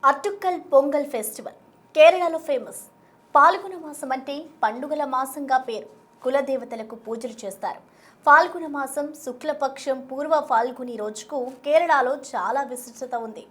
అట్టుక్కల్ pongal festival కేరళలో famous. పాల్గొన మాసం అంటే పండుగల మాసంగా పేరు. కులదేవతలకు పూజలు చేస్తారు. ఫాల్గుణ మాసం శుక్లపక్షం పూర్వ ఫాల్గుని రోజుకు కేరళలో చాలా విశిష్టత ఉంది.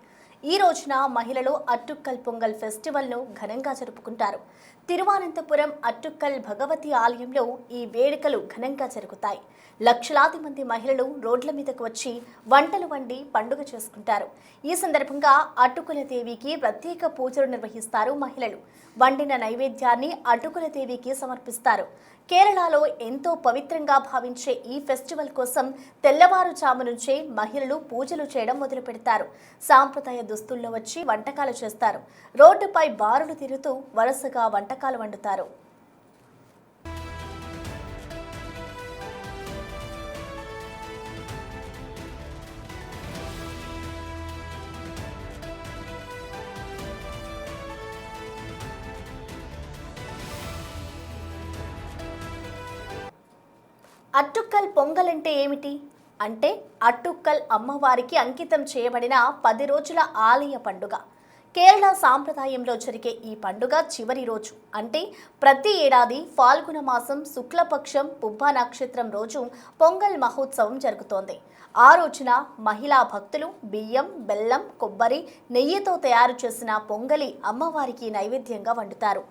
ఈ రోజున మహిళలు అట్టుక్కల్ పొంగల్ ఫెస్టివల్ను ఘనంగా జరుపుకుంటారు. తిరువనంతపురం అట్టుక్కల్ భగవతి ఆలయంలో ఈ వేడుకలు ఘనంగా జరుగుతాయి. లక్షలాది మంది మహిళలు రోడ్ల మీదకు వచ్చి వంటలు వండి పండుగ చేసుకుంటారు. ఈ సందర్భంగా అటుకుల దేవికి ప్రత్యేక పూజలు నిర్వహిస్తారు మహిళలు. వండిన నైవేద్యాన్ని అటుకుల దేవికి సమర్పిస్తారు. కేరళలో ఎంతో పవిత్రంగా భావించే ఈ ఫెస్టివల్ కోసం తెల్లవారుజాము నుంచే మహిళలు పూజలు చేయడం మొదలు పెడతారు. సాంప్రదాయ దుస్తుల్లో వచ్చి వంటకాలు చేస్తారు. రోడ్డుపై బారులు తిరుగుతూ వరుసగా వంటకాలు వండుతారు. అట్టుక్కల్ పొంగల్ అంటే ఏమిటి అంటే అట్టుక్కల్ అమ్మవారికి అంకితం చేయబడిన 10 రోజుల ఆలయ పండుగ. కేరళ సాంప్రదాయంలో జరిగే ఈ పండుగ చివరి రోజు అంటే ప్రతి ఏడాది ఫాల్గుణ మాసం శుక్లపక్షం పుబ్బ నక్షత్రం రోజు పొంగల్ మహోత్సవం జరుగుతోంది. ఆ రోజున మహిళా భక్తులు బియ్యం, బెల్లం, కొబ్బరి, నెయ్యితో తయారు చేసిన పొంగలి అమ్మవారికి నైవేద్యంగా వండుతారు.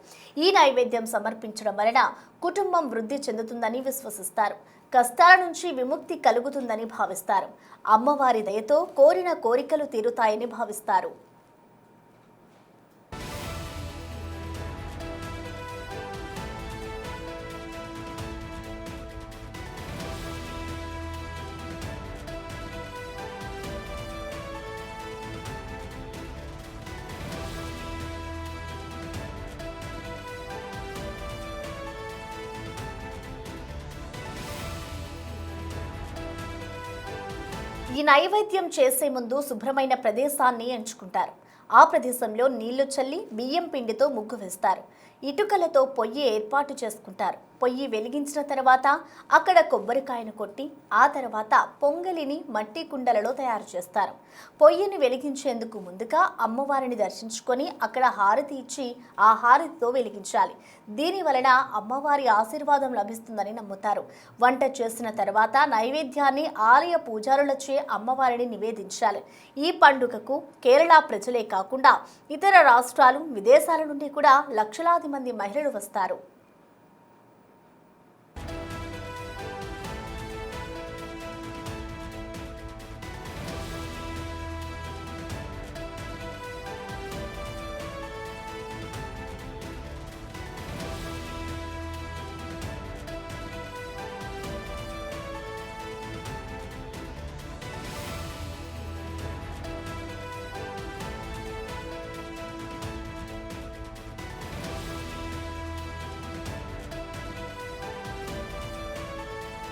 ఈ నైవేద్యం సమర్పించడం వలన కుటుంబం వృద్ధి చెందుతుందని విశ్వసిస్తారు. కష్టాల నుంచి విముక్తి కలుగుతుందని భావిస్తారు. అమ్మవారి దయతో కోరిన కోరికలు తీరుతాయని భావిస్తారు. ఈ నైవేద్యం చేసే ముందు శుభ్రమైన ప్రదేశాన్ని ఎంచుకుంటారు. ఆ ప్రదేశంలో నీళ్లు చల్లి బియ్యం పిండితో ముగ్గు వేస్తారు. ఇటుకలతో పొయ్యి ఏర్పాటు చేసుకుంటారు. పొయ్యి వెలిగించిన తర్వాత అక్కడ కొబ్బరికాయను కొట్టి ఆ తర్వాత పొంగలిని మట్టి కుండలలో తయారు చేస్తారు. పొయ్యిని వెలిగించేందుకు ముందుగా అమ్మవారిని దర్శించుకొని అక్కడ హారతి ఇచ్చి ఆ హారతితో వెలిగించాలి. దీని వలన అమ్మవారి ఆశీర్వాదం లభిస్తుందని నమ్ముతారు. వంట చేసిన తర్వాత నైవేద్యాన్ని ఆలయ పూజారులచే అమ్మవారిని నివేదించాలి. ఈ పండుగకు కేరళ ప్రజలే కాకుండా ఇతర రాష్ట్రాలు, విదేశాల నుండి కూడా లక్షలాది మంది మహిళలు వస్తారు.